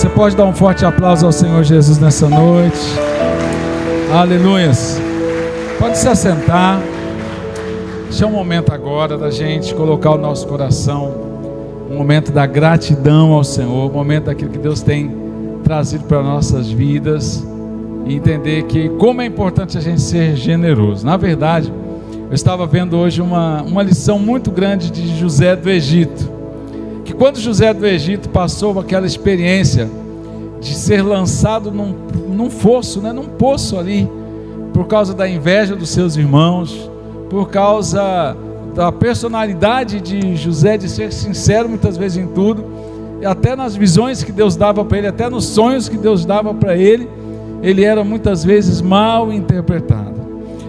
Você pode dar um forte aplauso ao Senhor Jesus nessa noite. Aleluias. Pode se assentar. Este é um momento agora da gente colocar o nosso coração, um momento da gratidão ao Senhor, um momento daquilo que Deus tem trazido para nossas vidas, e entender que como é importante a gente ser generoso. Na verdade, eu estava vendo hoje uma lição muito grande de José do Egito, que quando José do Egito passou aquela experiência de ser lançado num fosso, num poço ali, por causa da inveja dos seus irmãos, por causa da personalidade de José, de ser sincero muitas vezes em tudo, e até nas visões que Deus dava para ele, até nos sonhos que Deus dava para ele, ele era muitas vezes mal interpretado.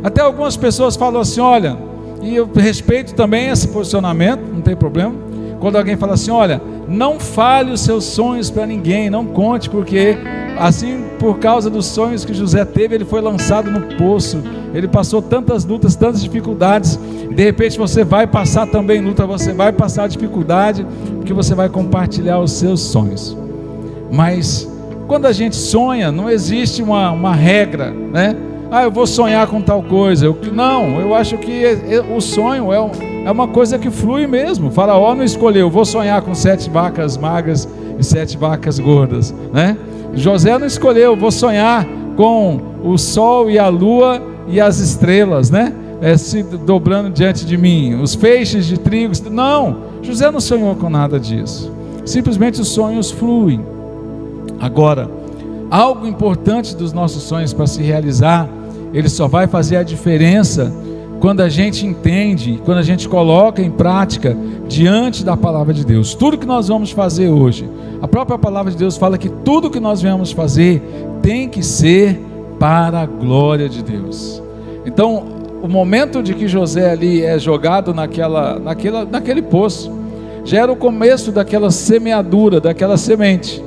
Até algumas pessoas falam assim, olha, e eu respeito também esse posicionamento, não tem problema, quando alguém fala assim, olha, não fale os seus sonhos para ninguém, não conte, porque assim, por causa dos sonhos que José teve, ele foi lançado no poço, ele passou tantas lutas, tantas dificuldades, de repente você vai passar também luta, você vai passar dificuldade, porque você vai compartilhar os seus sonhos. Mas quando a gente sonha, não existe uma regra, né? Eu vou sonhar com tal coisa. Não, eu acho que o sonho é uma coisa que flui mesmo. O Faraó não escolheu, vou sonhar com 7 vacas magras e 7 vacas gordas, né? José não escolheu, vou sonhar com o sol e a lua e as estrelas, né? Se dobrando diante de mim, os feixes de trigo. Não, José não sonhou com nada disso. Simplesmente os sonhos fluem. Agora, algo importante dos nossos sonhos para se realizar, ele só vai fazer a diferença quando a gente entende, quando a gente coloca em prática diante da palavra de Deus. Tudo que nós vamos fazer hoje, a própria palavra de Deus fala que tudo que nós viemos fazer tem que ser para a glória de Deus. Então, o momento de que José ali é jogado naquele poço, já era o começo daquela semeadura, daquela semente,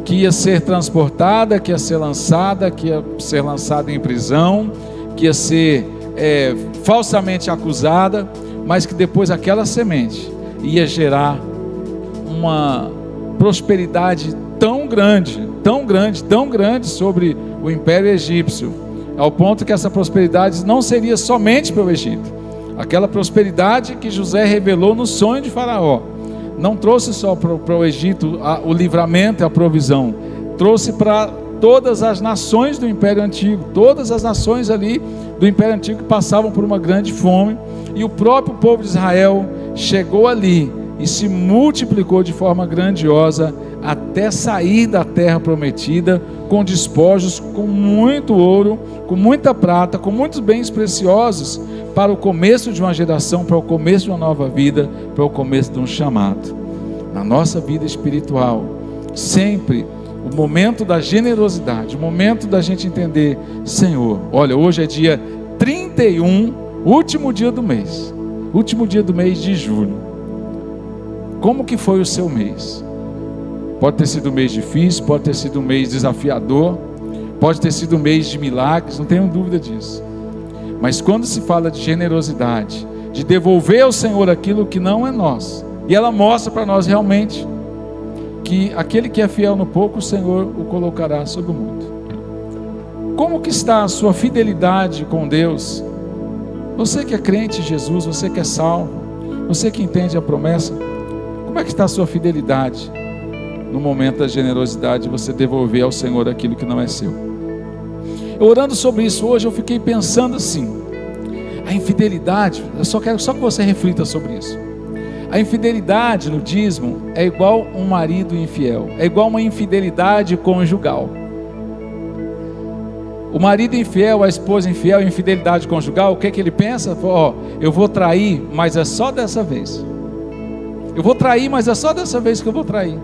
que ia ser transportada, que ia ser lançada em prisão, que ia ser falsamente acusada, mas que depois aquela semente ia gerar uma prosperidade tão grande, tão grande, tão grande sobre o Império Egípcio, ao ponto que essa prosperidade não seria somente para o Egito. Aquela prosperidade que José revelou no sonho de Faraó, não trouxe só para o Egito o livramento e a provisão, trouxe para todas as nações do Império Antigo, todas as nações ali do Império Antigo que passavam por uma grande fome, e o próprio povo de Israel chegou ali e se multiplicou de forma grandiosa até sair da terra prometida com despojos, com muito ouro, com muita prata, com muitos bens preciosos, para o começo de uma geração, para o começo de uma nova vida, para o começo de um chamado. Na nossa vida espiritual, sempre o momento da generosidade, o momento da gente entender, Senhor, olha, hoje é dia 31, último dia do mês de julho. Como que foi o seu mês? Pode ter sido um mês difícil, pode ter sido um mês desafiador, pode ter sido um mês de milagres, não tenho dúvida disso. Mas quando se fala de generosidade, de devolver ao Senhor aquilo que não é nosso, e ela mostra para nós realmente que aquele que é fiel no pouco, o Senhor o colocará sobre o muito. Como que está a sua fidelidade com Deus? Você que é crente em Jesus, você que é salvo, você que entende a promessa, como é que está a sua fidelidade no momento da generosidade, você devolver ao Senhor aquilo que não é seu? Eu orando sobre isso hoje, eu fiquei pensando assim, a infidelidade, eu só quero que você reflita sobre isso. A infidelidade no dízimo é igual um marido infiel, é igual uma infidelidade conjugal. O marido infiel, a esposa infiel, infidelidade conjugal, o que ele pensa? Eu vou trair, mas é só dessa vez. Eu vou trair, mas é só dessa vez que eu vou trair.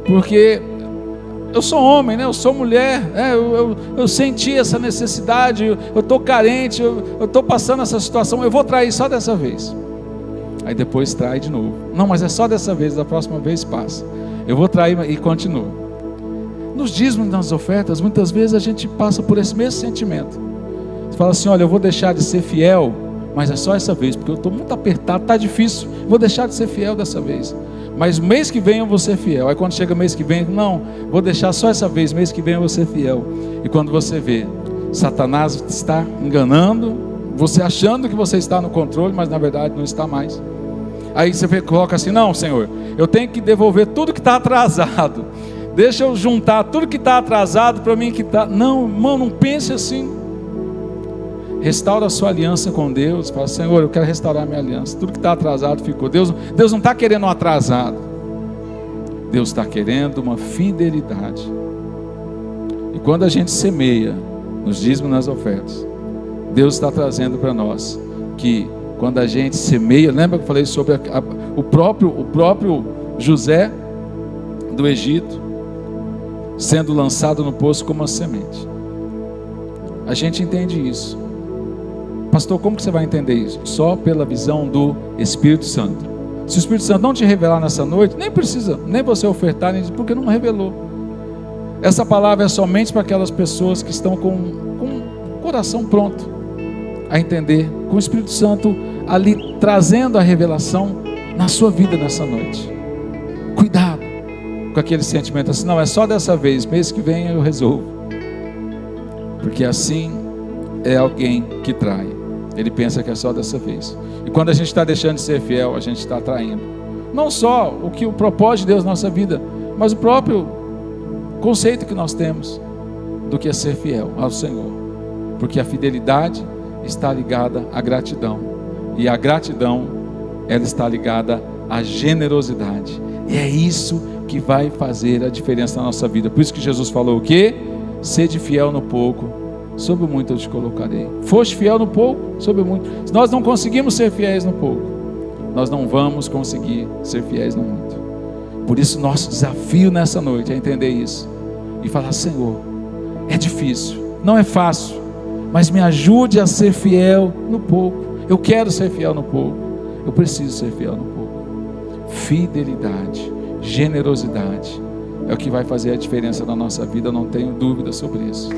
Porque eu sou homem, eu sou mulher, eu senti essa necessidade, eu estou carente, eu estou passando essa situação, eu vou trair só dessa vez. Aí depois trai de novo. Não, mas é só dessa vez, da próxima vez passa. Eu vou trair e continuo. Nos dízimos, nas ofertas, muitas vezes a gente passa por esse mesmo sentimento. Você fala assim, olha, eu vou deixar de ser fiel, mas é só essa vez, porque eu estou muito apertado, está difícil, vou deixar de ser fiel dessa vez, mas mês que vem eu vou ser fiel. Aí quando chega mês que vem, não, vou deixar só essa vez, mês que vem eu vou ser fiel. E quando você vê, Satanás está enganando, você achando que você está no controle, mas na verdade não está mais. Aí você coloca assim: não, Senhor, eu tenho que devolver tudo que está atrasado, deixa eu juntar tudo que está atrasado para mim que está. Não, irmão, não pense assim. Restaura a sua aliança com Deus. Fala: Senhor, eu quero restaurar minha aliança. Tudo que está atrasado ficou. Deus não está querendo um atrasado, Deus está querendo uma fidelidade. E quando a gente semeia nos dízimos, nas ofertas, Deus está trazendo para nós que quando a gente semeia, lembra que eu falei sobre o próprio José do Egito sendo lançado no poço como uma semente? A gente entende isso. Pastor, como que você vai entender isso? Só pela visão do Espírito Santo. Se o Espírito Santo não te revelar nessa noite, nem precisa, nem você ofertar, nem porque não revelou. Essa palavra é somente para aquelas pessoas que estão com o coração pronto a entender, com o Espírito Santo ali trazendo a revelação na sua vida nessa noite. Cuidado com aquele sentimento assim: não, é só dessa vez, mês que vem eu resolvo. Porque assim é alguém que trai. Ele pensa que é só dessa vez. E quando a gente está deixando de ser fiel, a gente está traindo não só o propósito de Deus na nossa vida, mas o próprio conceito que nós temos do que é ser fiel ao Senhor. Porque a fidelidade está ligada à gratidão, e a gratidão, ela está ligada à generosidade, e é isso que vai fazer a diferença na nossa vida. Por isso que Jesus falou o quê? Sede fiel no pouco, sobre o muito eu te colocarei. Foste fiel no pouco, sobre o muito. Se nós não conseguimos ser fiéis no pouco, nós não vamos conseguir ser fiéis no muito. Por isso nosso desafio nessa noite é entender isso e falar: Senhor, é difícil, não é fácil, mas me ajude a ser fiel no pouco. Eu quero ser fiel no pouco, eu preciso ser fiel no pouco. Fidelidade, generosidade é o que vai fazer a diferença na nossa vida, eu não tenho dúvida sobre isso.